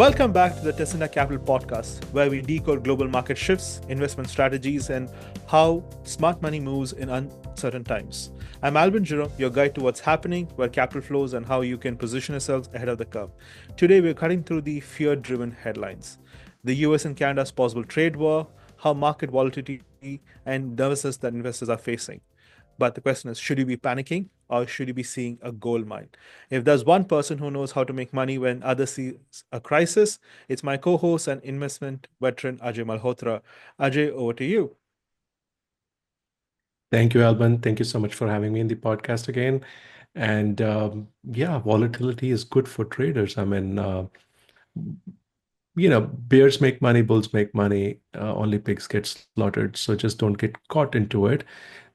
Welcome back to the Tacenda Capital podcast, where we decode global market shifts, investment strategies, and how smart money moves in uncertain times. I'm Alban Jerome, your guide to what's happening, where capital flows, and how you can position yourselves ahead of the curve. Today, we're cutting through the fear-driven headlines: the US and Canada's possible trade war, how market volatility and nervousness that investors are facing. But the question is, should you be panicking or should you be seeing a gold mine? If there's one person who knows how to make money when others see a crisis, it's my co-host and investment veteran, Ajay Malhotra. Ajay, over to you. Thank you, Alban. Thank you so much for having me in the podcast again. And yeah, volatility is good for traders. Bears make money, bulls make money, only pigs get slaughtered. So just don't get caught into it.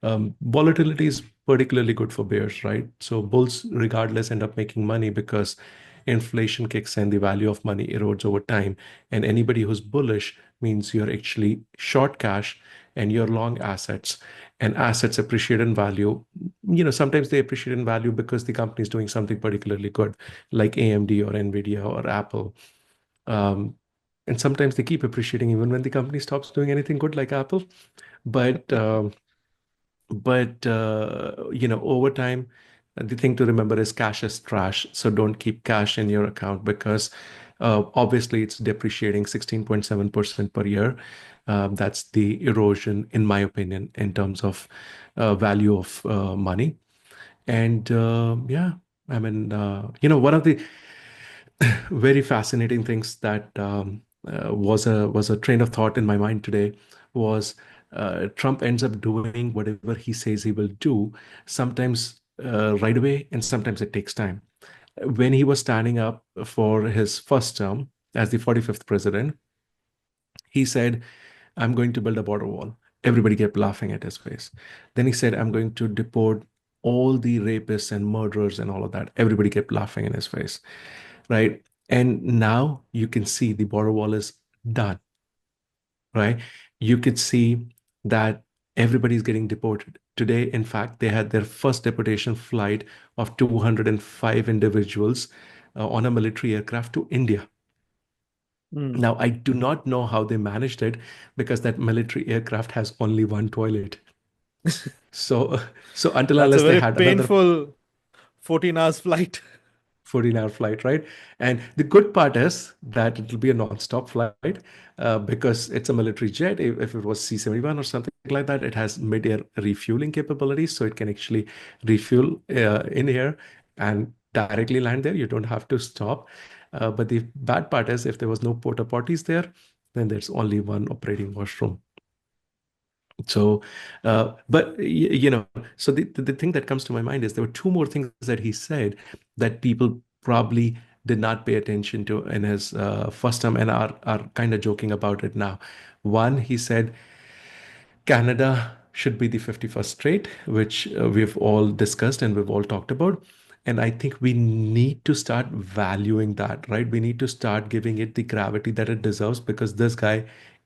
Volatility is particularly good for bears, right? So bulls, regardless, end up making money because inflation kicks in, the value of money erodes over time. And anybody who's bullish means you're actually short cash and you're long assets. And assets appreciate in value. Sometimes they appreciate in value because the company is doing something particularly good, like AMD or NVIDIA or Apple. Um, and sometimes they keep appreciating even when the company stops doing anything good, like Apple. But over time, the thing to remember is cash is trash. So don't keep cash in your account because obviously it's depreciating 16.7% per year. That's the erosion, in my opinion, in terms of value of money. And yeah, one of the very fascinating things that was a train of thought in my mind today was Trump ends up doing whatever he says he will do, sometimes right away, and sometimes it takes time. When he was standing up for his first term as the 45th president, he said, I'm going to build a border wall. Everybody kept laughing at his face. Then he said, I'm going to deport all the rapists and murderers and all of that. Everybody kept laughing in his face, right? And now you can see the border wall is done, right? You could see that everybody's getting deported. Today, in fact, they had their first deportation flight of 205 individuals on a military aircraft to India. Now, I do not know how they managed it because that military aircraft has only one toilet. So, so until That's a unless they very had another painful 14 hours flight. 14-hour flight, right? And the good part is that it'll be a non-stop flight because it's a military jet. If it was C-71 or something like that, it has mid-air refueling capabilities, so it can actually refuel in here and directly land there. You don't have to stop. But the bad part is if there was no porta potties there, then there's only one operating washroom. So, so the thing that comes to my mind is there were two more things that he said that people probably did not pay attention to in his first term and are kind of joking about it now. One, he said Canada should be the 51st state, which we've all discussed and we've all talked about. And I think we need to start valuing that, right? We need to start giving it the gravity that it deserves because this guy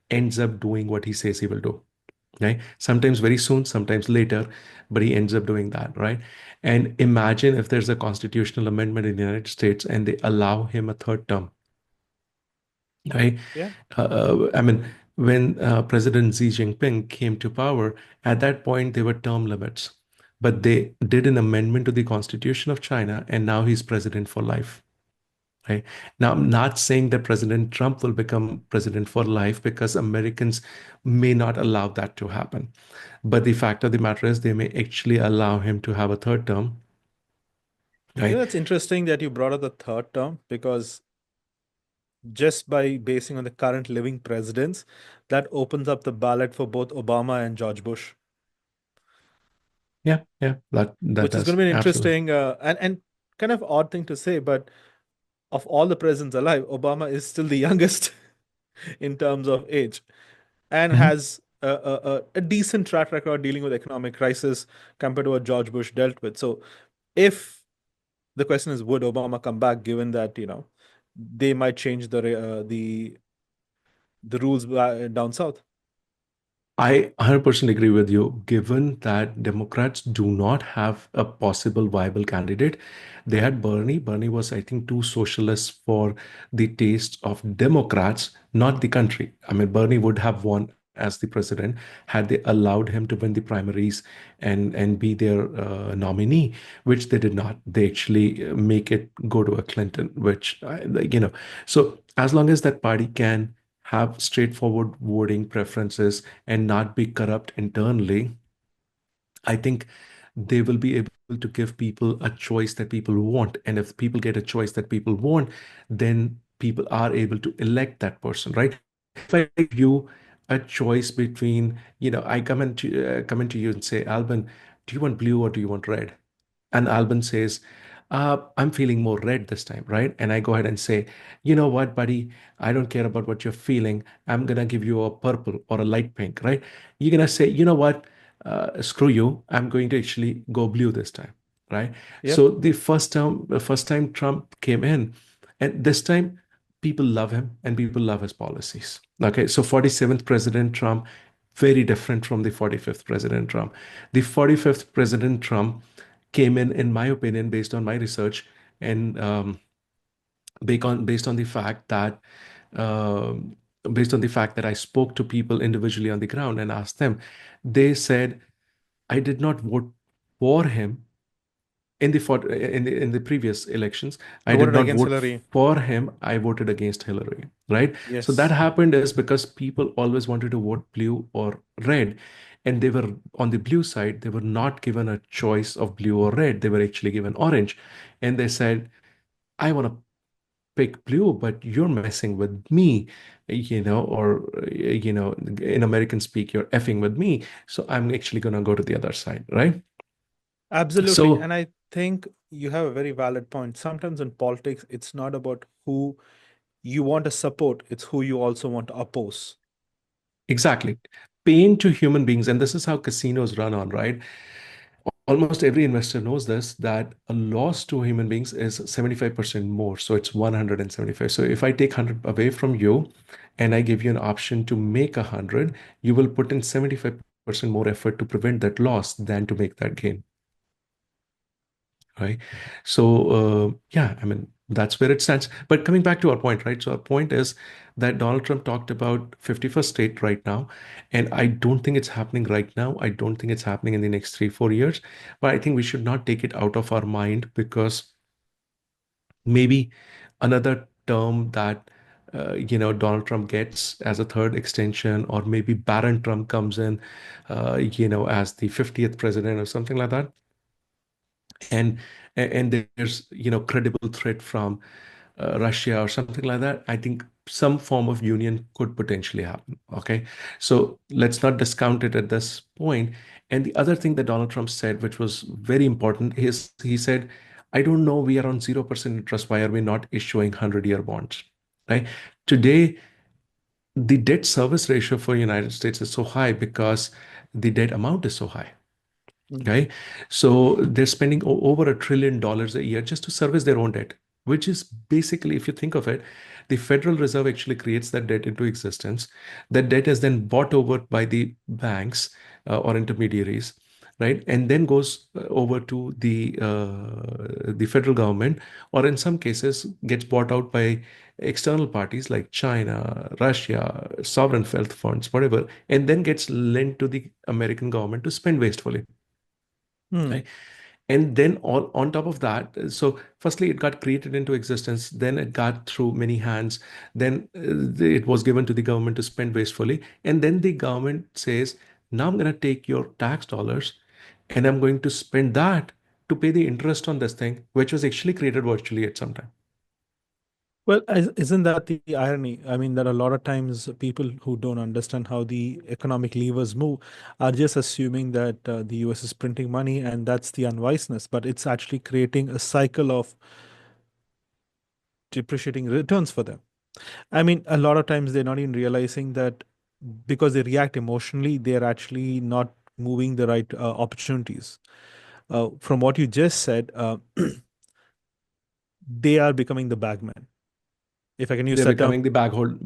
ends up doing what he says he will do. Right? Sometimes very soon, sometimes later, but he ends up doing that, right? And imagine if there's a constitutional amendment in the United States and they allow him a third term, right? Yeah. I mean, when President Xi Jinping came to power, at that point there were term limits, but they did an amendment to the Constitution of China, and now he's president for life. Right. Now, I'm not saying that President Trump will become president for life because Americans may not allow that to happen. But the fact of the matter is, they may actually allow him to have a third term. Right. It's interesting that you brought up the third term because just by basing on the current living presidents, that opens up the ballot for both Obama and George Bush, Yeah. Yeah. That which is going does. to be an Absolutely. interesting and kind of odd thing to say, but of all the presidents alive, Obama is still the youngest in terms of age and Mhm. has a decent track record dealing with economic crisis compared to what George Bush dealt with. So, if the question is, would Obama come back, given that they might change the rules down south? I 100% agree with you. Given that Democrats do not have a possible viable candidate, they had Bernie. Bernie was, I think, too socialist for the taste of Democrats, not the country. I mean, Bernie would have won as the president had they allowed him to win the primaries and be their nominee, which they did not. They actually make it go to a Clinton, which So as long as that party can have straightforward voting preferences and not be corrupt internally, I think they will be able to give people a choice that people want. And if people get a choice that people want, then people are able to elect that person, right? If I give you a choice between, come into you and say, Alban, do you want blue or do you want red? And Alban says, I'm feeling more red this time, right? And I go ahead and say, you know what, buddy? I don't care about what you're feeling. I'm going to give you a purple or a light pink, right? You're going to say, you know what? Screw you. I'm going to actually go blue this time, right? Yep. So the first time Trump came in, and this time people love him and people love his policies. Okay, so 47th President Trump, very different from the 45th President Trump. The 45th President Trump came in my opinion, based on my research and based on the fact that um, based on the fact that I spoke to people individually on the ground and asked them, they said, I did not vote for him in the previous elections. I I did voted not against vote Hillary. for him. I voted against Hillary, right? So that Yes. happened is because people always wanted to vote blue or red, and they were on the blue side. They were not given a choice of blue or red. They were actually given orange, and they said, "I want to pick blue, but you're messing with me." Or in American speak, you're effing with me. So I'm actually gonna go to the other side, right? Absolutely. So And I think you have a very valid point. Sometimes in politics, it's not about who you want to support, it's who you also want to oppose. exactly. Pain to human beings, and this is how casinos run on, right? Almost every investor knows this, that a loss to human beings is 75% more. So it's 175. So if I take 100 away from you and I give you an option to make 100, you will put in 75% more effort to prevent that loss than to make that gain, right? So yeah, I mean, that's where it stands. But coming back to our point, right? So our point is that Donald Trump talked about 51st state right now, and I don't think it's happening right now. I don't think it's happening in the next 3 4 years, but I think we should not take it out of our mind, because maybe another term that Donald Trump gets as a third extension, or maybe Barron Trump comes in, as the 50th president or something like that, and and there's credible threat from Russia or something like that. I think some form of union could potentially happen. Okay, so let's not discount it at this point. And the other thing that Donald Trump said, which was very important, is he said, "I don't know. We are on 0% interest. Why are we not issuing 100-year bonds?" Right? Today, the debt service ratio for United States is so high because the debt amount is so high. Mm. Okay. So they're spending over $1 trillion a year just to service their own debt, which is basically, if you think of it, the Federal Reserve actually creates that debt into existence. That debt is then bought over by the banks or intermediaries, right? And then goes over to the federal government, or in some cases gets bought out by external parties like China, Russia, sovereign wealth funds, whatever, and then gets lent to the American government to spend wastefully. Hmm. Right? And then on top of that, so firstly it got created into existence, then it got through many hands, then it was given to the government to spend wastefully, and then the government says, now I'm going to take your tax dollars and I'm going to spend that to pay the interest on this thing, which was actually created virtually at some time. Well, isn't that the irony? I mean, that a lot of times people who don't understand how the economic levers move are just assuming that the US is printing money and that's the unwiseness, but it's actually creating a cycle of depreciating returns for them. I mean, a lot of times they're not even realizing that because they react emotionally, they're actually not moving the right opportunities. From what you just said, they are becoming the bagman. if I can use They're that term. becoming the bag holders,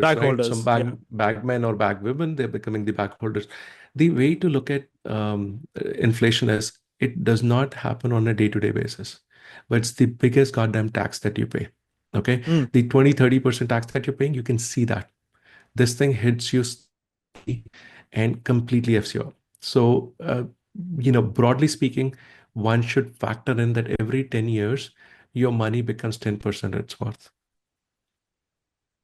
Bag right? Some holders, yeah. bagmen or bag women, they're becoming the bag holders. The way to look at inflation is it does not happen on a day-to-day basis, but it's the biggest goddamn tax that you pay. Okay. Mm, The 20-30% tax that you're paying, you can see that. This thing hits you and completely F's you up. So, broadly speaking, one should factor in that every 10 years, your money becomes 10% its worth.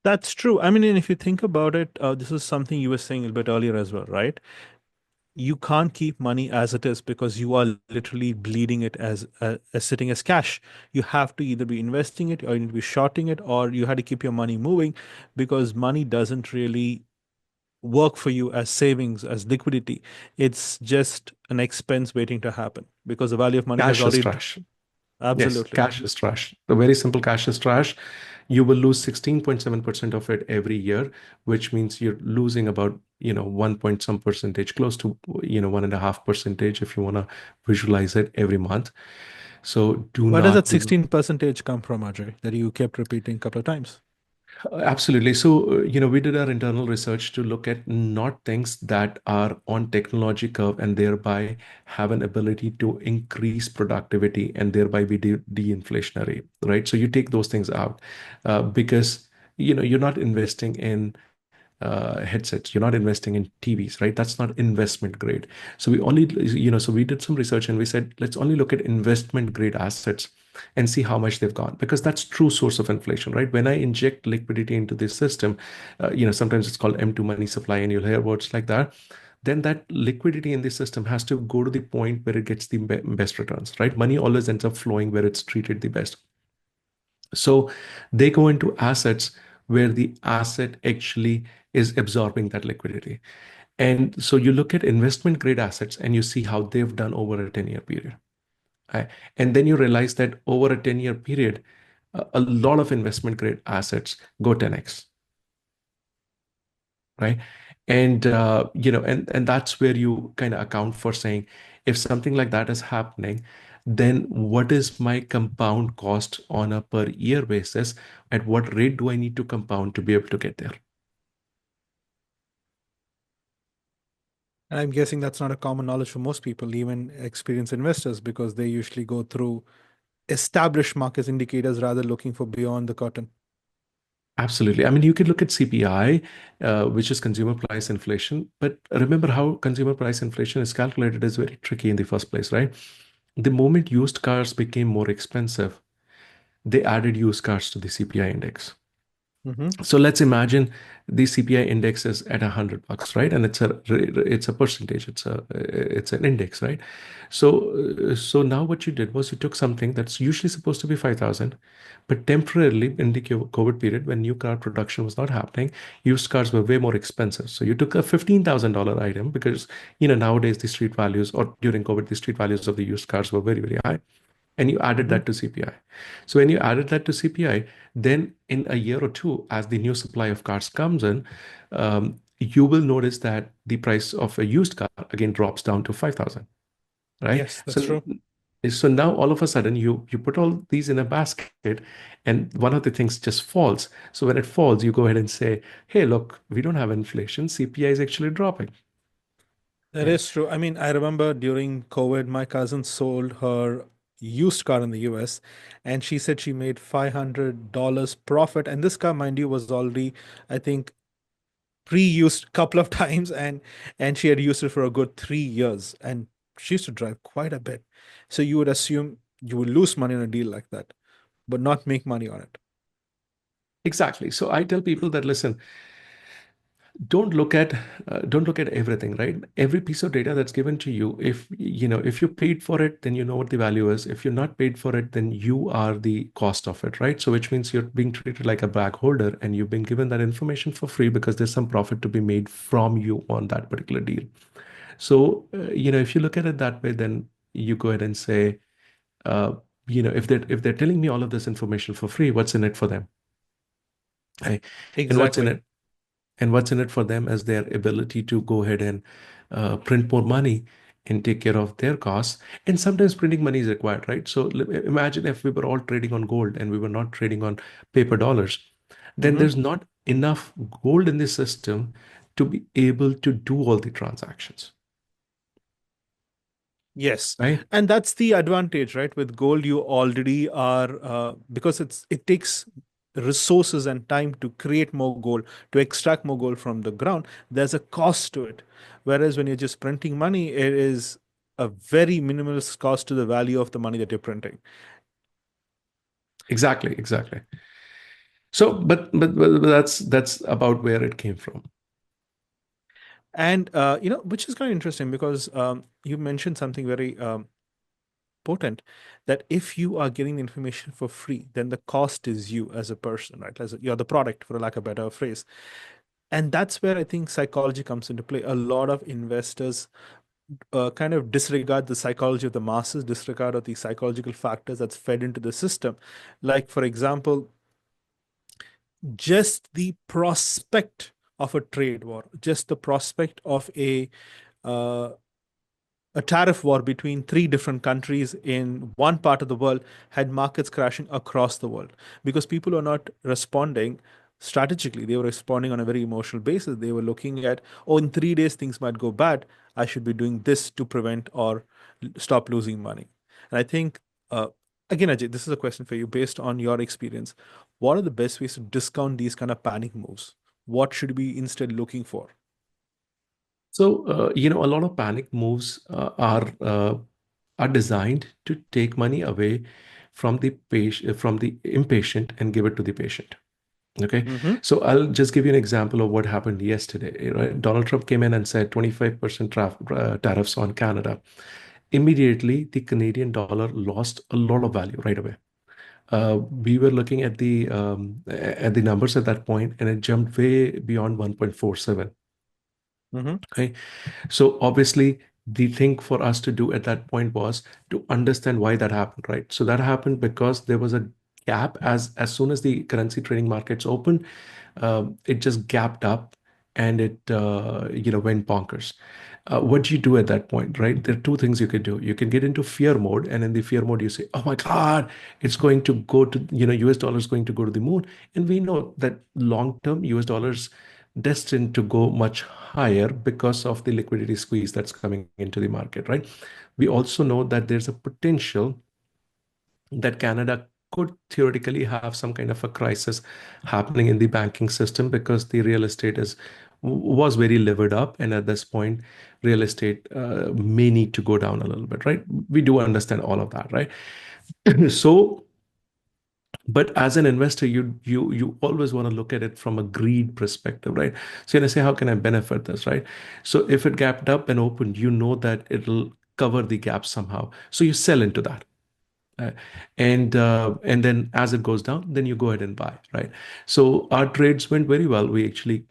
that's true. I mean, and if you think about it, this is something you were saying a bit earlier as well, right? You can't keep money as it is because you are literally bleeding it as sitting as cash. You have to either be investing it or you need to be shorting it, or you had to keep your money moving because money doesn't really work for you as savings, as liquidity. It's just an expense waiting to happen because the value of money has Cash is already. trash. Yes, Absolutely. cash is trash. The very simple cash is trash. You will lose 16.7% of it every year, which means you're losing about, 1 point some percentage, close to, 1.5% if you want to visualize it every month. So do Where does that not 16 percentage come from, Ajay, that you kept repeating a couple of times? Absolutely. So, we did our internal research to look at not things that are on technology curve and thereby have an ability to increase productivity and thereby be de-inflationary, right? So you take those things out because, you're not investing in headsets. You're not investing in TVs, right? That's not investment grade. So we only, so we did some research and we said, let's only look at investment grade assets and see how much they've gone because that's true source of inflation, right? When I inject liquidity into this system, sometimes it's called M2 money supply and you'll hear words like that. Then that liquidity in the system has to go to the point where it gets the best returns, right? Money always ends up flowing where it's treated the best. So they go into assets where the asset actually is absorbing that liquidity. And so you look at investment grade assets and you see how they've done over a 10-year period. Right? And then you realize that over a 10-year period, a lot of investment grade assets go 10x, right? And and that's where you kind of account for saying if something like that is happening, then what is my compound cost on a per year basis? At what rate do I need to compound to be able to get there? And I'm guessing that's not a common knowledge for most people, even experienced investors, because they usually go through established market indicators rather looking for beyond the curtain. Absolutely. I mean, you could look at CPI, which is consumer price inflation, but remember how consumer price inflation is calculated is very tricky in the first place, right? The moment used cars became more expensive, they added used cars to the CPI index. Hmm. So let's imagine the CPI index is at $100, right? And it's a percentage. It's an index, right? So now what you did was you took something that's usually supposed to be 5,000, but temporarily in the COVID period when new car production was not happening, used cars were way more expensive. So you took a $15,000 item because nowadays the street values or during COVID the street values of the used cars were very very high and you added Hmm. that to CPI. So when you added that to CPI, then in a year or two, as the new supply of cars comes in, you will notice that the price of a used car again drops down to 5,000, right? Yes, that's So true. so now all of a sudden you put all these in a basket and one of the things just falls. So when it falls, you go ahead and say, hey, look, we don't have inflation. CPI is actually dropping. That Right? is true. I mean, I remember during COVID, my cousin sold her used car in the US and she said she made $500 profit. And this car, mind you, was already, I think, pre-used couple of times and she had used it for a good 3 years. And she used to drive quite a bit. So you would assume you would lose money on a deal like that, but not make money on it. Exactly. So I tell people that listen, don't look at everything, right? Every piece of data that's given to you, if you paid for it, then you know what the value is. If you're not paid for it, then you are the cost of it, right? So which means you're being treated like a bag holder and you've been given that information for free because there's some profit to be made from you on that particular deal. So if you look at it that way, then you go ahead and say, uh, if they're telling me all of this information for free, what's in it for them? Right? And what's in Exactly. it and what's in it for them is their ability to go ahead and print more money and take care of their costs. And sometimes printing money is required, right? So imagine if we were all trading on gold and we were not trading on paper dollars. then Mm-hmm. there's not enough gold in the system to be able to do all the transactions, Yes, right? and that's the advantage, right? With gold, you already are because it takes resources and time to create more gold, to extract more gold from the ground. There's a cost to it. Whereas when you're just printing money, it is a very minimalist cost to the value of the money that you're printing. Exactly, exactly. So, but that's about where it came from. And which is kind of interesting because you mentioned something very potent, that if you are getting the information for free, then the cost is you as a person, right? You're the product, for lack of a better phrase. And that's where I think psychology comes into play. A lot of investors kind of disregard the psychology of the masses, disregard of the psychological factors that's fed into the system. Like, for example, just the prospect of a trade war, just the prospect of uh, a tariff war between three different countries in one part of the world had markets crashing across the world because people are not responding strategically. They were responding on a very emotional basis. They were looking at, oh, in 3 days things might go bad. I should be doing this to prevent or stop losing money. And I think, uh, again, Ajay, this is a question for you based on your experience. What are the best ways to discount these kind of panic moves? What should we instead looking for? So, a lot of panic moves are designed to take money away from the patient, from the impatient, and give it to the patient. Okay, Mm-hmm. so I'll just give you an example of what happened yesterday. Right? Donald Trump came in and said 25% tariffs on Canada. Immediately, the Canadian dollar lost a lot of value right away. We were looking at the numbers at that point, and it jumped way beyond 1.47. Mm-hmm. Okay, so obviously, the thing for us to do at that point was to understand why that happened, right? So that happened because there was a gap as soon as the currency trading markets opened, it just gapped up and it went bonkers. What do you do at that point, right? There are two things you can do. You can get into fear mode, and in the fear mode, you say, "Oh my God, it's going to go to US dollar is going to go to the moon," and we know that long term US dollars destined to go much higher because of the liquidity squeeze that's coming into the market, right? We also know that there's a potential that Canada could theoretically have some kind of a crisis happening in the banking system because the real estate is was very levered up, and at this point real estate may need to go down a little bit, right? We do understand all of that, right? So but as an investor, you always want to look at it from a greed perspective, right? So you're gonna say, how can I benefit this, right? So if it gapped up and opened, you know that it'll cover the gap somehow. So you sell into that. Uh, and then as it goes down, then you go ahead and buy, right? So our trades went very well. We actually,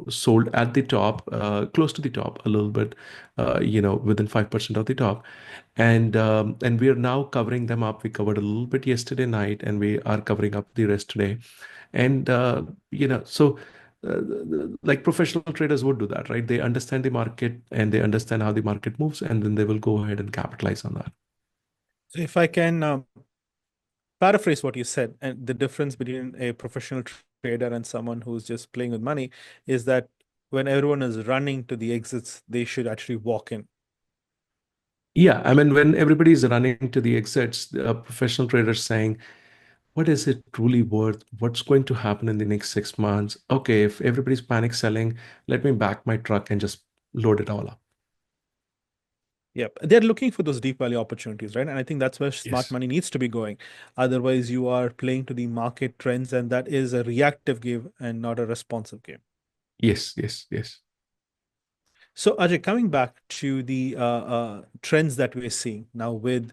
sold at the top, close to the top, a little bit, within 5% of the top, and we are now covering them up. We covered a little bit yesterday night, and we are covering up the rest today. And so like professional traders would do that, right? They understand the market and they understand how the market moves, and then they will go ahead and capitalize on that. So if I can paraphrase what you said, and the difference between a professional trader and someone who's just playing with money is that when everyone is running to the exits, they should actually walk in. Yeah, I mean, when everybody is running to the exits, the professional traders saying, what is it truly worth? What's going to happen in the next 6 months? Okay, if everybody's panic selling, let me back my truck and just load it all up. Yep. They're looking for those deep value opportunities, right? And I think that's where smart Yes. money needs to be going. Otherwise, you are playing to the market trends, and that is a reactive game and not a responsive game. Yes, yes, yes. So, Ajay, coming back to the trends that we're seeing now, with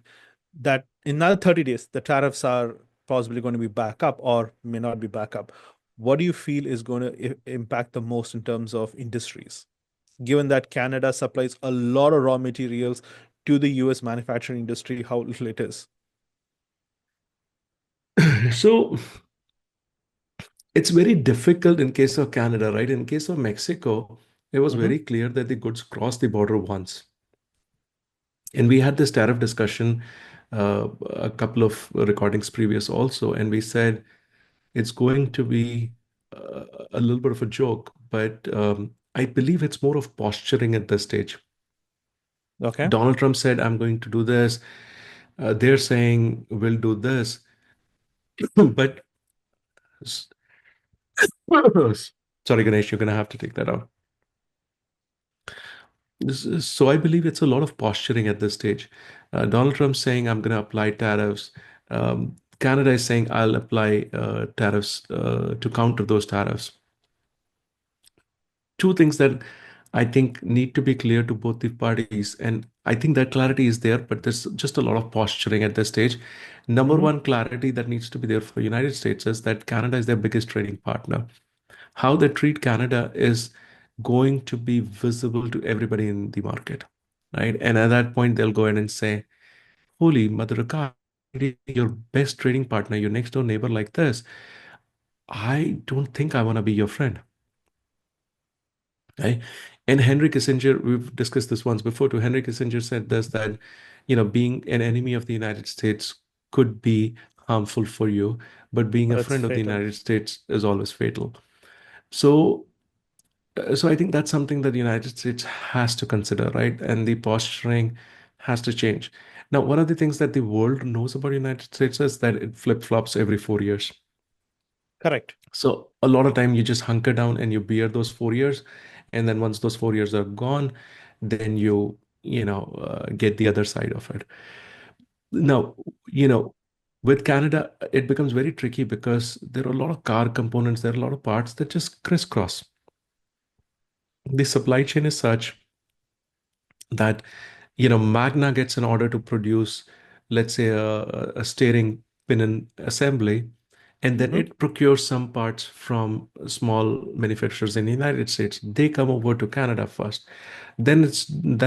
that in another 30 days, the tariffs are possibly going to be back up or may not be back up. What do you feel is going to impact the most in terms of industries, given that Canada supplies a lot of raw materials to the US manufacturing industry, how little it is? So it's very difficult in case of Canada, right? In case of Mexico, it was Hmm. very clear that the goods crossed the border once. And we had this tariff discussion a couple of recordings previous also, and we said it's going to be a little bit of a joke, but I believe it's more of posturing at this stage. Okay. Donald Trump said, I'm going to do this. They're saying, we'll do this. But sorry, Ganesh, you're going to have to take that out. So I believe it's a lot of posturing at this stage. Donald Trump saying, I'm going to apply tariffs. Canada is saying, I'll apply tariffs to counter those tariffs. Two things that I think need to be clear to both the parties. And I think that clarity is there, but there's just a lot of posturing at this stage. Number Mm-hmm. one clarity that needs to be there for United States is that Canada is their biggest trading partner. How they treat Canada is going to be visible to everybody in the market, right? And at that point, they'll go ahead and say, holy mother of God, your best trading partner, your next door neighbor like this, I don't think I want to be your friend. Right? And Henry Kissinger, we've discussed this once before too. Henry Kissinger said this that, being an enemy of the United States could be harmful for you, but being a But it's friend of the fatal. United States is always fatal. So, so I think that's something that the United States has to consider, right? And the posturing has to change. Now, one of the things that the world knows about the United States is that it flip-flops every 4 years. Correct. So a lot of time you just hunker down and you bear those 4 years, and then once those 4 years are gone, then you get the other side of it. Now, you know, with Canada, it becomes very tricky because there are a lot of car components, there are a lot of parts that just crisscross. The supply chain is such that Magna gets an order to produce, let's say, a steering pinion assembly, and then Mm-hmm. it procures some parts from small manufacturers in the United States. They come over to Canada first. Then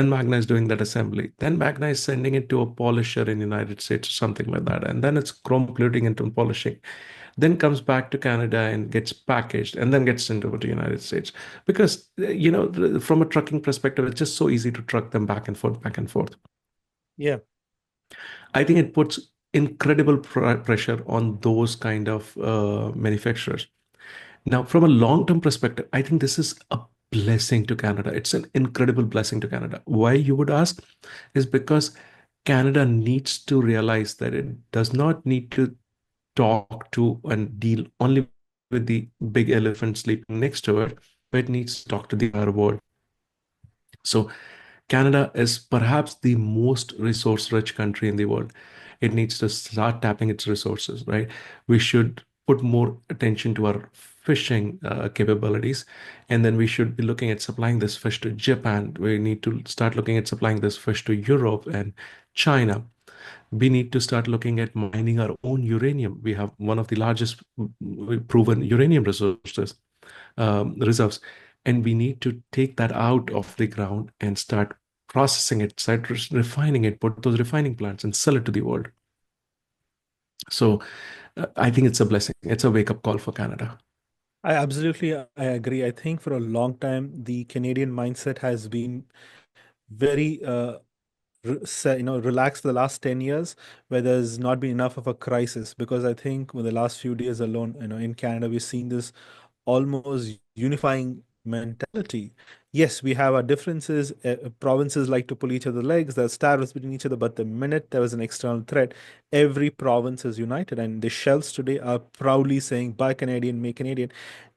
Magna is doing that assembly. Then Magna is sending it to a polisher in the United States or something like that. And then it's chrome plating into polishing, then comes back to Canada and gets packaged and then gets sent over to the United States. Because, from a trucking perspective, it's just so easy to truck them back and forth, back and forth. Yeah. I think it puts incredible pressure on those kind of manufacturers. Now, from a long-term perspective, I think this is a blessing to Canada. It's an incredible blessing to Canada. Why, you would ask, is because Canada needs to realize that it does not need to talk to and deal only with the big elephant sleeping next to it, but it needs to talk to the entire world. So Canada is perhaps the most resource rich country in the world. It needs to start tapping its resources, right? We should put more attention to our fishing capabilities, and then we should be looking at supplying this fish to Japan. We need to start looking at supplying this fish to Europe and China. We need to start looking at mining our own uranium. We have one of the largest proven uranium reserves, and we need to take that out of the ground and start processing it, start refining it, put those refining plants and sell it to the world. So I think it's a blessing. It's a wake up call for Canada. I agree. I think for a long time the Canadian mindset has been very relaxed for the last 10 years, where there's not been enough of a crisis. Because I think with the last few days alone, in Canada, we've seen this almost unifying mentality. Yes, we have our differences. Provinces like to pull each other's legs. There's tariffs between each other. But the minute there was an external threat, every province is united. And the shelves today are proudly saying, buy Canadian, make Canadian.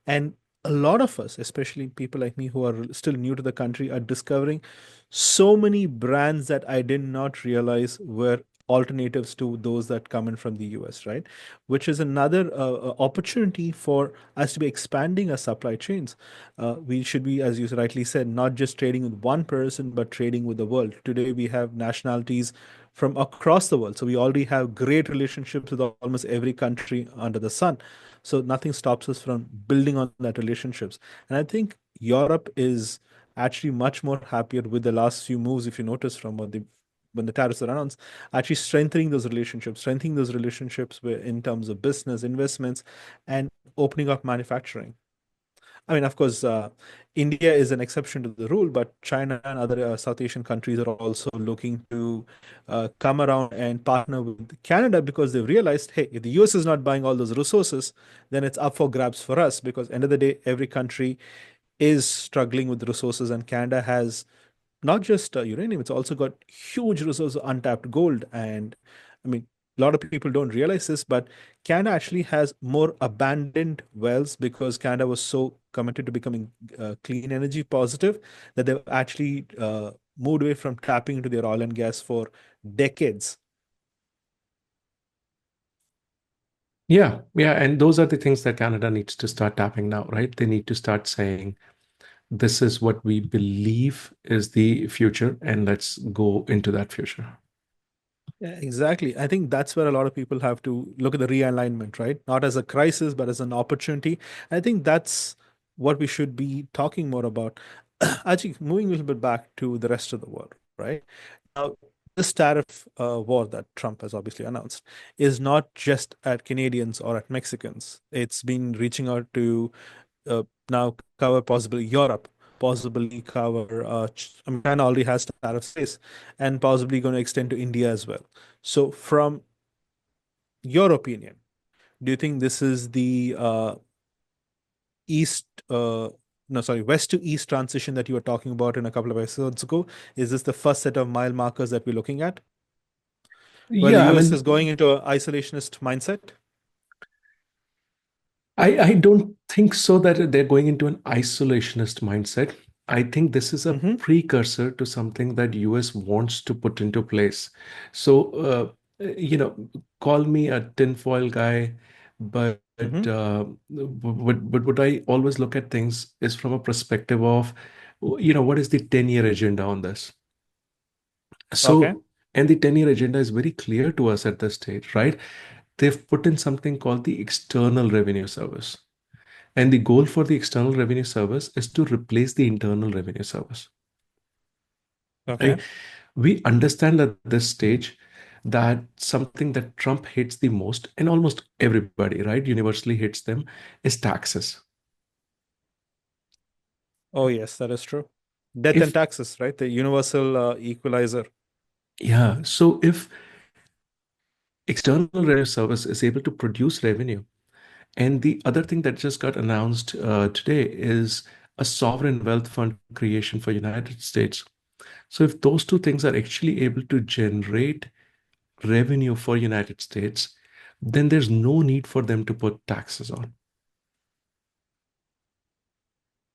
And a lot of us, especially people like me who are still new to the country, are discovering so many brands that I did not realize were alternatives to those that come in from the US, right? Which is another opportunity for us to be expanding our supply chains. We should be, as you rightly said, not just trading with one person, but trading with the world. Today, we have nationalities from across the world. So we already have great relationships with almost every country under the sun. So nothing stops us from building on that relationships. And I think Europe is actually much more happier with the last few moves, if you notice from when the tariffs are announced, actually strengthening those relationships in terms of business, investments, and opening up manufacturing. I mean, of course, India is an exception to the rule, but China and other South Asian countries are also looking to come around and partner with Canada because they've realized, hey, if the US is not buying all those resources, then it's up for grabs for us because end of the day, every country is struggling with resources, and Canada has not just uranium, it's also got huge reserves of untapped gold. And I mean, a lot of people don't realize this, but Canada actually has more abandoned wells because Canada was so committed to becoming clean energy positive that they've actually moved away from tapping into their oil and gas for decades. Yeah, and those are the things that Canada needs to start tapping now, right? They need to start saying, this is what we believe is the future, and let's go into that future. Yeah, exactly. I think that's where a lot of people have to look at the realignment, right? Not as a crisis, but as an opportunity. I think that's what we should be talking more about. Actually, moving a little bit back to the rest of the world, right? Now, this tariff war that Trump has obviously announced is not just at Canadians or at Mexicans. It's been reaching out to now cover possibly Europe, possibly cover I mean, China already has tariff space, and possibly going to extend to India as well. So, from your opinion, do you think this is the east, no, sorry, west to east transition that you were talking about in a couple of episodes ago? Is this the first set of mile markers that we're looking at, where the Yeah, I US mean, is going into an isolationist mindset? I don't think so that they're going into an isolationist mindset. I think this is a Mm-hmm. precursor to something that US wants to put into place. So, call me a tinfoil guy, but Mm-hmm. what I always look at things is from a perspective of, what is the 10-year agenda on this? Okay. So, and the 10-year agenda is very clear to us at this stage, right? They've put in something called the External Revenue Service. And the goal for the External Revenue Service is to replace the Internal Revenue Service. Okay. Right? We understand at this stage that something that Trump hates the most, and almost everybody, right, universally hates them, is taxes. Oh, yes, that is true. Death and If, taxes, right? The universal equalizer. yeah, so if External Revenue Service is able to produce revenue, and the other thing that just got announced today is a sovereign wealth fund creation for United States. So if those two things are actually able to generate revenue for United States, then there's no need for them to put taxes on,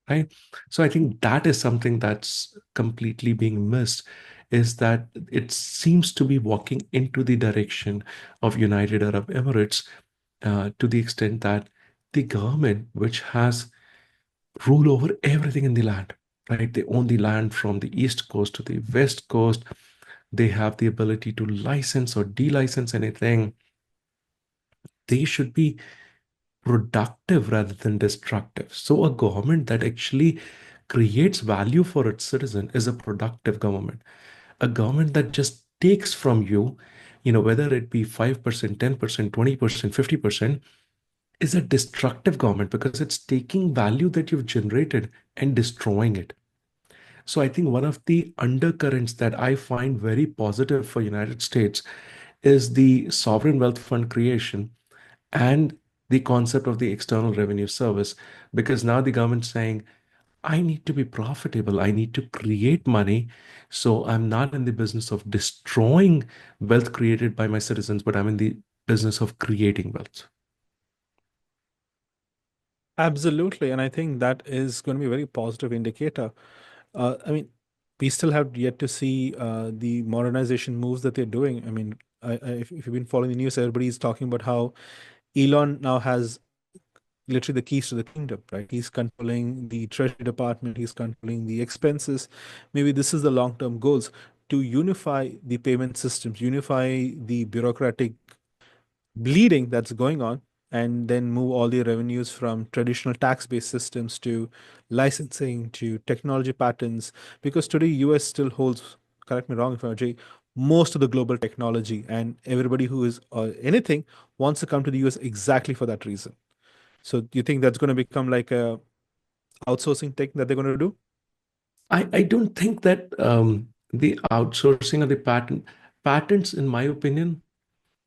right? So I think that is something that's completely being missed, is that it seems to be walking into the direction of United Arab Emirates, to the extent that the government, which has rule over everything in the land, right? They own the land from the east coast to the west coast. They have the ability to license or de-license anything. They should be productive rather than destructive. So a government that actually creates value for its citizen is a productive government. A government that just takes from you, whether it be 5%, 10%, 20%, 50%, is a destructive government because it's taking value that you've generated and destroying it. So I think one of the undercurrents that I find very positive for United States is the sovereign wealth fund creation and the concept of the External Revenue Service, because now the government's saying, I need to be profitable, I need to create money. So I'm not in the business of destroying wealth created by my citizens, but I'm in the business of creating wealth. Absolutely. And I think that is going to be a very positive indicator. I mean, we still have yet to see the modernization moves that they're doing. I mean, if you've been following the news, everybody's talking about how Elon now has literally the keys to the kingdom, right? He's controlling the Treasury Department, he's controlling the expenses. Maybe this is the long-term goals to unify the payment systems, unify the bureaucratic bleeding that's going on, and then move all the revenues from traditional tax-based systems to licensing to technology patents. Because today, US still holds, correct me wrong if I'm Jay, most of the global technology, and everybody who is anything wants to come to the US exactly for that reason. So do you think that's going to become like a outsourcing thing that they're going to do? I don't think that the outsourcing of the patents, in my opinion,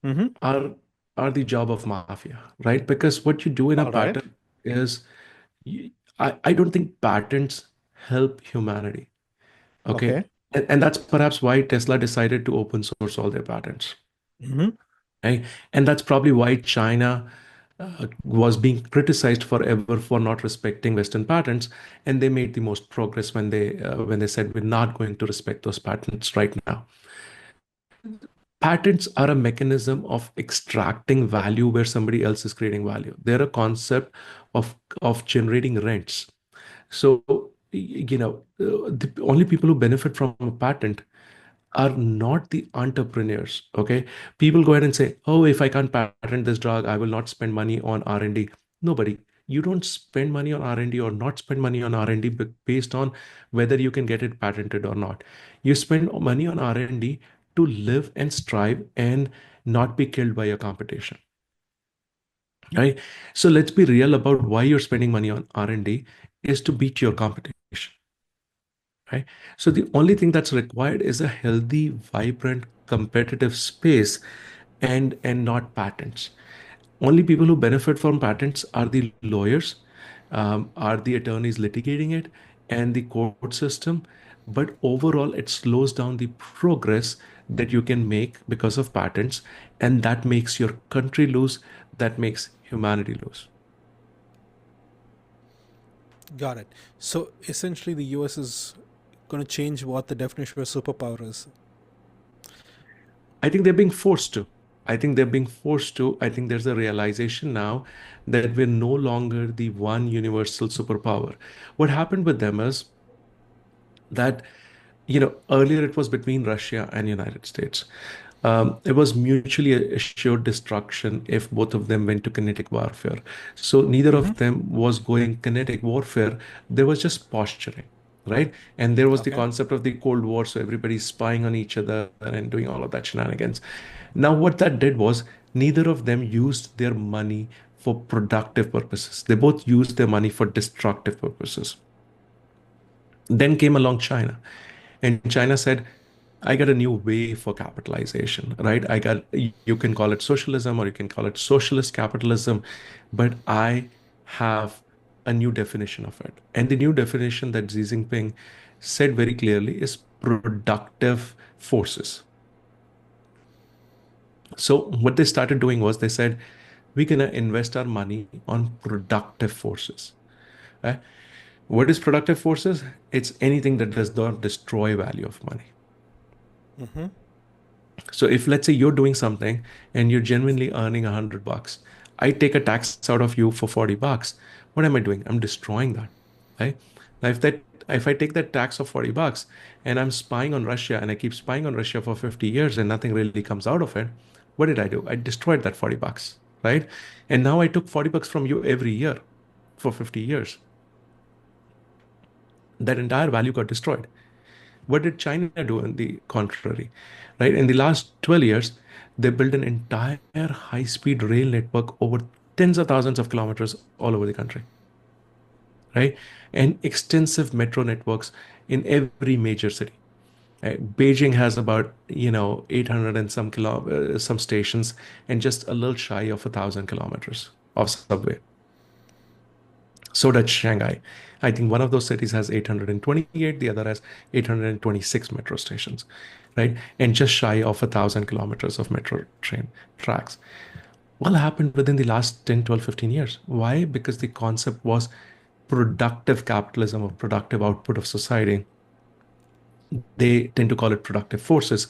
Mm-hmm. are the job of mafia, right? Because what you do in a All right. patent is, y- I don't think patents help humanity. Okay. Okay. And that's perhaps why Tesla decided to open source all their patents. Mm-hmm. Right? And that's probably why China was being criticized forever for not respecting Western patents, and they made the most progress when they said we're not going to respect those patents right now. Patents are a mechanism of extracting value where somebody else is creating value. They're a concept of generating rents. So, the only people who benefit from a patent are not the entrepreneurs. Okay, people go ahead and say, oh, if I can't patent this drug, I will not spend money on R&D. Nobody. You don't spend money on R&D or not spend money on R&D based on whether you can get it patented or not. You spend money on R&D to live and strive and not be killed by your competition, right? So let's be real about why you're spending money on R&D is to beat your competition, right? So the only thing that's required is a healthy, vibrant, competitive space, and not patents. Only people who benefit from patents are the lawyers, are the attorneys litigating it, and the court system. But overall, it slows down the progress that you can make because of patents, and that makes your country lose. That makes humanity lose. Got it. So essentially, the US is going to change what the definition of a superpower is. I think they're being forced to. I think they're being forced to. I think there's a realization now that we're no longer the one universal superpower. What happened with them is that, earlier it was between Russia and United States. It was mutually assured destruction if both of them went to kinetic warfare. So neither Mm-hmm. of them was going kinetic warfare. There was just posturing, right? And there was the Okay. concept of the Cold War. So everybody's spying on each other and doing all of that shenanigans. Now, what that did was neither of them used their money for productive purposes. They both used their money for destructive purposes. Then came along China. And China said, I got a new way for capitalization, right? You can call it socialism or you can call it socialist capitalism, but I have a new definition of it. And the new definition that Xi Jinping said very clearly is productive forces. So what they started doing was they said, we're going to invest our money on productive forces. Right? What is productive forces? It's anything that does not destroy value of money. Mm-hmm. So if let's say you're doing something and you're genuinely earning $100, I take a tax out of you for $40. What am I doing? I'm destroying that, right? Now if I take that tax of $40 and I'm spying on Russia and I keep spying on Russia for 50 years and nothing really comes out of it, what did I do? I destroyed that $40, right? And now I took $40 from you every year for 50 years. That entire value got destroyed. What did China do in the contrary? Right? In the last 12 years, they built an entire high-speed rail network over tens of thousands of kilometers all over the country, right? And extensive metro networks in every major city. Right? Beijing has about 800 and some stations and just a little shy of 1,000 kilometers of subway. So does Shanghai. I think one of those cities has 828, the other has 826 metro stations, right? And just shy of 1,000 kilometers of metro train tracks. What happened within the last 10, 12, 15 years? Why? Because the concept was productive capitalism or productive output of society. They tend to call it productive forces.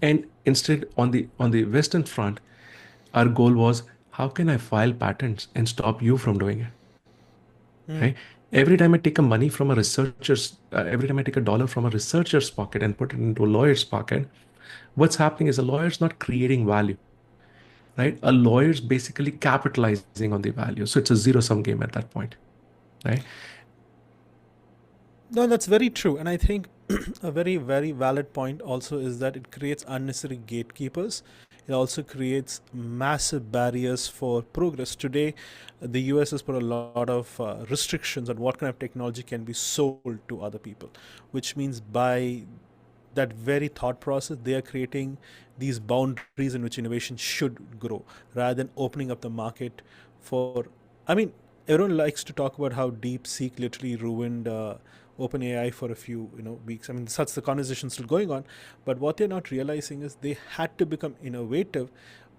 And instead, on the Western front, our goal was how can I file patents and stop you from doing it? Mm. Right? Every time I take a dollar from a researcher's pocket and put it into a lawyer's pocket, what's happening is a lawyer's not creating value, right? A lawyer's basically capitalizing on the value. So it's a zero-sum game at that point, right? No, that's very true. And I think A very, very valid point also is that it creates unnecessary gatekeepers. It also creates massive barriers for progress. Today, the US has put a lot of restrictions on what kind of technology can be sold to other people, which means by that very thought process, they are creating these boundaries in which innovation should grow rather than opening up the market for. I mean, everyone likes to talk about how DeepSeek literally ruined OpenAI for a few weeks. I mean, such the conversation still going on, but what they're not realizing is they had to become innovative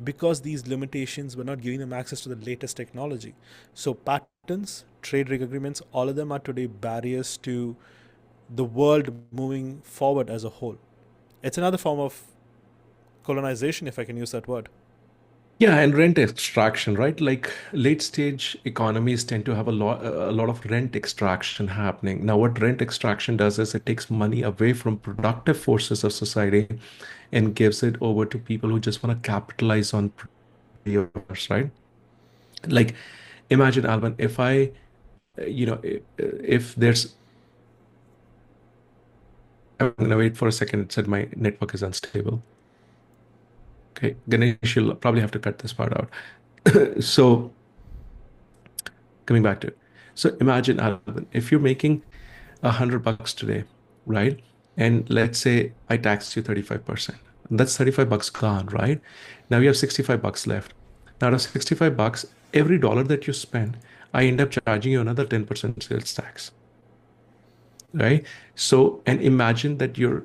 because these limitations were not giving them access to the latest technology. So patents, trade agreements, all of them are today barriers to the world moving forward as a whole. It's another form of colonization, if I can use that word. Yeah, and rent extraction, right? Like late stage economies tend to have a lot of rent extraction happening. Now, what rent extraction does is it takes money away from productive forces of society and gives it over to people who just want to capitalize on yours, right? Like imagine, Alban, if I, if there's, I'm gonna wait for a second. It said my network is unstable. Okay, Ganesh, you'll probably have to cut this part out. So coming back to it. So imagine, Alvin, if you're making $100 today, right? And let's say I taxed you 35%. That's 35 bucks gone, right? Now you have 65 bucks left. Now out of 65 bucks, every dollar that you spend, I end up charging you another 10% sales tax, right? So, and imagine that you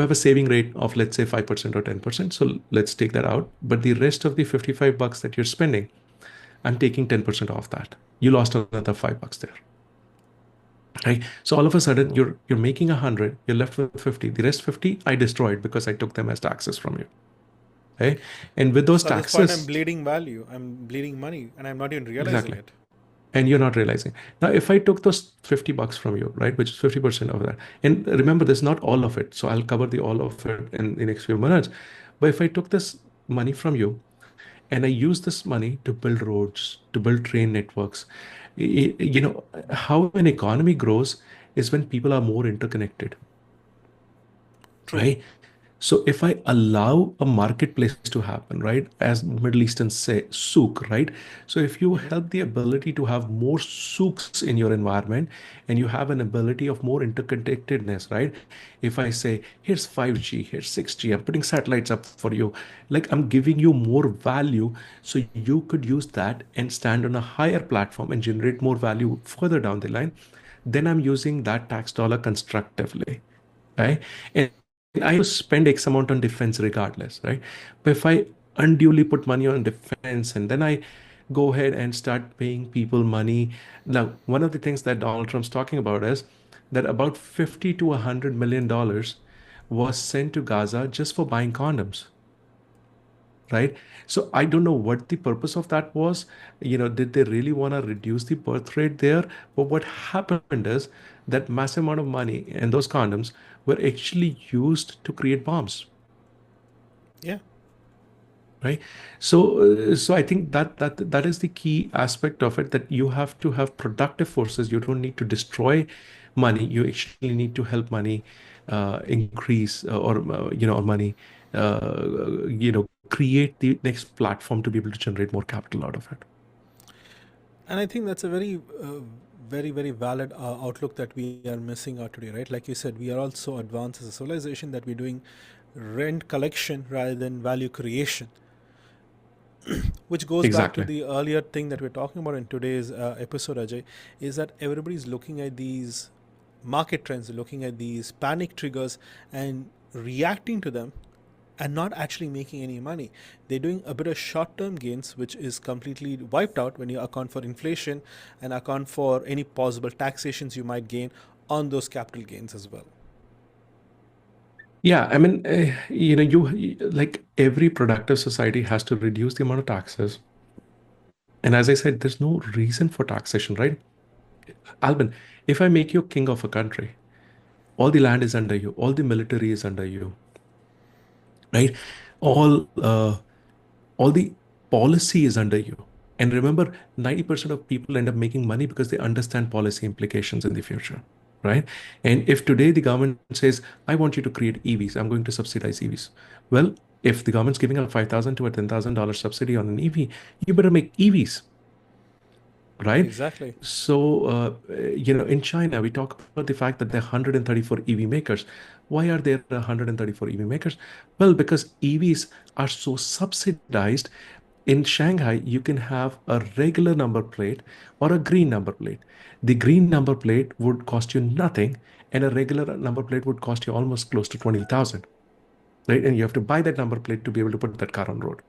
have a saving rate of let's say 5% or 10%. So let's take that out. But the rest of the 55 bucks that you're spending, I'm taking 10% off that. You lost another $5 there. Right. So all of a sudden you're making 100, you're left with 50. The rest 50 I destroyed because I took them as taxes from you. Okay. And with those So at this point, I'm taxes, bleeding value, I'm bleeding money, and I'm not even realizing exactly. it. And you're not realizing. Now, if I took those 50 bucks from you, right, which is 50% of that, and remember, this is not all of it. So I'll cover the all of it in the next few minutes. But if I took this money from you and I use this money to build roads, to build train networks, how an economy grows is when people are more interconnected, True. right? So if I allow a marketplace to happen, right, as Middle Easterns say, souk, right? So if you Mm-hmm. help the ability to have more souks in your environment and you have an ability of more interconnectedness, right? If I say, here's 5G, here's 6G, I'm putting satellites up for you, like I'm giving you more value so you could use that and stand on a higher platform and generate more value further down the line, then I'm using that tax dollar constructively, right? And I have to spend X amount on defense regardless, right? But if I unduly put money on defense and then I go ahead and start paying people money. Now, one of the things that Donald Trump's talking about is that about 50 to $100 million was sent to Gaza just for buying condoms, right? So I don't know what the purpose of that was. Did they really want to reduce the birth rate there? But what happened is that massive amount of money and those condoms were actually used to create bombs, Yeah. right? So I think that is the key aspect of it, that you have to have productive forces. You don't need to destroy money. You actually need to help money increase or money create the next platform to be able to generate more capital out of it. And I think that's a very, very, very valid outlook that we are missing out today, right? Like you said, we are all so advanced as a civilization that we're doing rent collection rather than value creation, which goes back to Exactly. the earlier thing that we're talking about in today's episode, Ajay, is that everybody's looking at these market trends, looking at these panic triggers and reacting to them and not actually making any money. They're doing a bit of short term gains, which is completely wiped out when you account for inflation and account for any possible taxations you might gain on those capital gains as well. Yeah, I mean, like every productive society has to reduce the amount of taxes. And as I said, there's no reason for taxation, right? Alvin, if I make you king of a country, all the land is under you, all the military is under you, right? All all the policy is under you. And remember, 90% of people end up making money because they understand policy implications in the future, right? And if today the government says, I want you to create EVs, I'm going to subsidize EVs. Well, if the government's giving a $5,000 to a $10,000 subsidy on an EV, you better make EVs, right? Exactly. So, in China, we talk about the fact that there are 134 EV makers. Why are there 134 EV makers? Well, because EVs are so subsidized. In Shanghai, you can have a regular number plate or a green number plate. The green number plate would cost you nothing, and a regular number plate would cost you almost close to 20,000, right? And you have to buy that number plate to be able to put that car on road.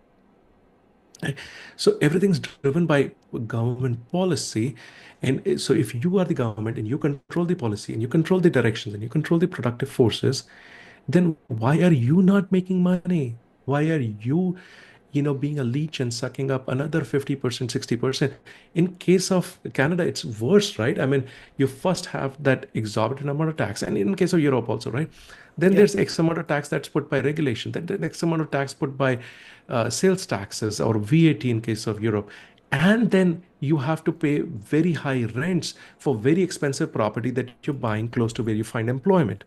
Right? So everything's driven by government policy. And so if you are the government and you control the policy and you control the directions and you control the productive forces, then why are you not making money? Why are you, being a leech and sucking up another 50%, 60%? In case of Canada, it's worse, right? I mean, you first have that exorbitant amount of tax. And in case of Europe also, right? Then Yeah. there's X amount of tax that's put by regulation. Then the X amount of tax put by sales taxes or VAT in case of Europe. And then you have to pay very high rents for very expensive property that you're buying close to where you find employment,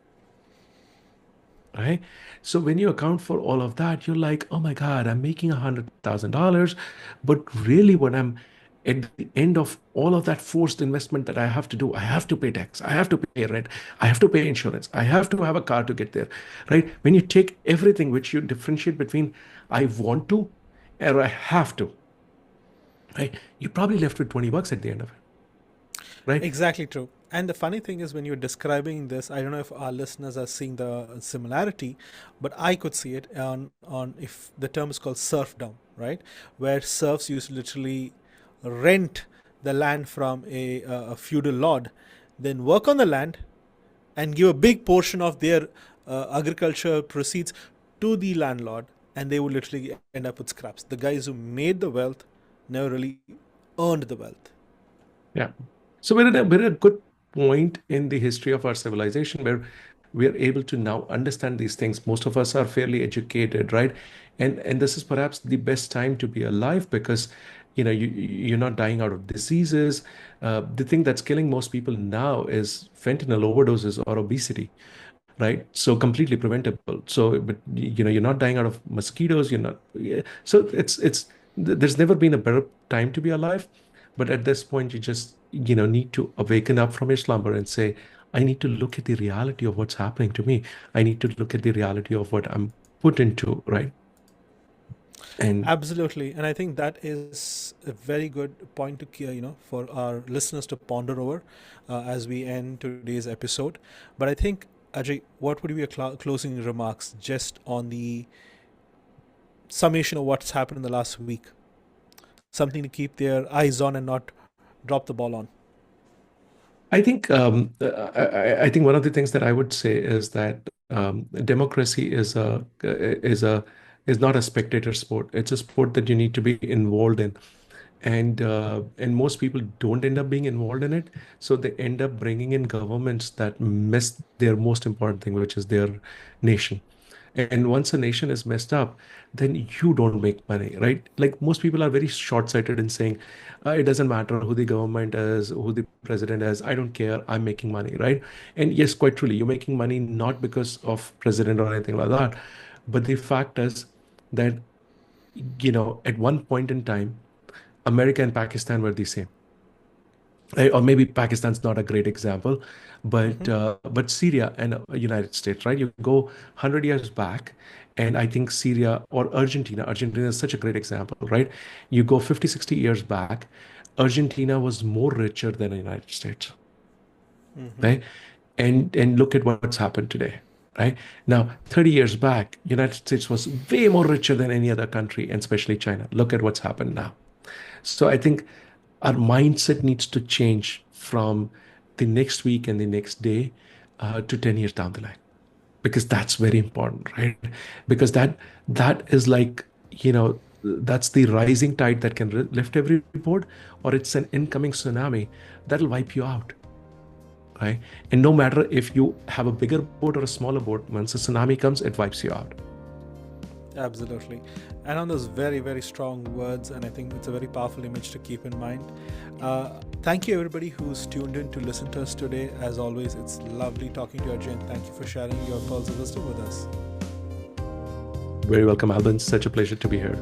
right? So when you account for all of that, you're like, oh my God, I'm making $100,000. But really, when I'm at the end of all of that forced investment that I have to do, I have to pay tax, I have to pay rent, I have to pay insurance, I have to have a car to get there, right? When you take everything which you differentiate between I want to or I have to, right? You're probably left with $20 at the end of it, right? Exactly true. And the funny thing is, when you're describing this, I don't know if our listeners are seeing the similarity, but I could see it on if the term is called serfdom, right? Where serfs used to literally rent the land from a feudal lord, then work on the land and give a big portion of their agriculture proceeds to the landlord, and they would literally end up with scraps. The guys who made the wealth never really earned the wealth. Yeah. So we're at a good point in the history of our civilization where we are able to now understand these things. Most of us are fairly educated, right? And this is perhaps the best time to be alive because you're not dying out of diseases. The thing that's killing most people now is fentanyl overdoses or obesity, right? So completely preventable. So, but you're not dying out of mosquitoes. You're not. Yeah. So there's never been a better time to be alive. But at this point, you just need to awaken up from your slumber and say, I need to look at the reality of what's happening to me. I need to look at the reality of what I'm put into, right? And Absolutely, and I think that is a very good point to for our listeners to ponder over as we end today's episode. But I think, Ajay, what would be your closing remarks just on the summation of what's happened in the last week? Something to keep their eyes on and not drop the ball on. I think I think one of the things that I would say is that democracy is not a spectator sport. It's a sport that you need to be involved in, and most people don't end up being involved in it. So they end up bringing in governments that miss their most important thing, which is their nation. And once a nation is messed up, then you don't make money, right? Like most people are very short-sighted in saying, it doesn't matter who the government is, who the president is, I don't care, I'm making money, right? And yes, quite truly, you're making money not because of president or anything like that, but the fact is that, at one point in time, America and Pakistan were the same. Or maybe Pakistan's not a great example, Mm-hmm. but Syria and United States, right? You go 100 years back, and I think Syria or Argentina. Argentina is such a great example, right? You go 50, 60 years back, Argentina was more richer than the United States, Mm-hmm. right? And look at what's happened today, right? Now, 30 years back, United States was way more richer than any other country, and especially China. Look at what's happened now. So I think our mindset needs to change from the next week and the next day to 10 years down the line, because that's very important, right? Because that is like, that's the rising tide that can lift every boat, or it's an incoming tsunami that'll wipe you out, right? And no matter if you have a bigger boat or a smaller boat, once a tsunami comes, it wipes you out. Absolutely. And on those very, very strong words, and I think it's a very powerful image to keep in mind. Thank you, everybody who's tuned in to listen to us today. As always, it's lovely talking to you, Ajay, and thank you for sharing your pearls of wisdom with us. Very welcome, Alban. Such a pleasure to be here.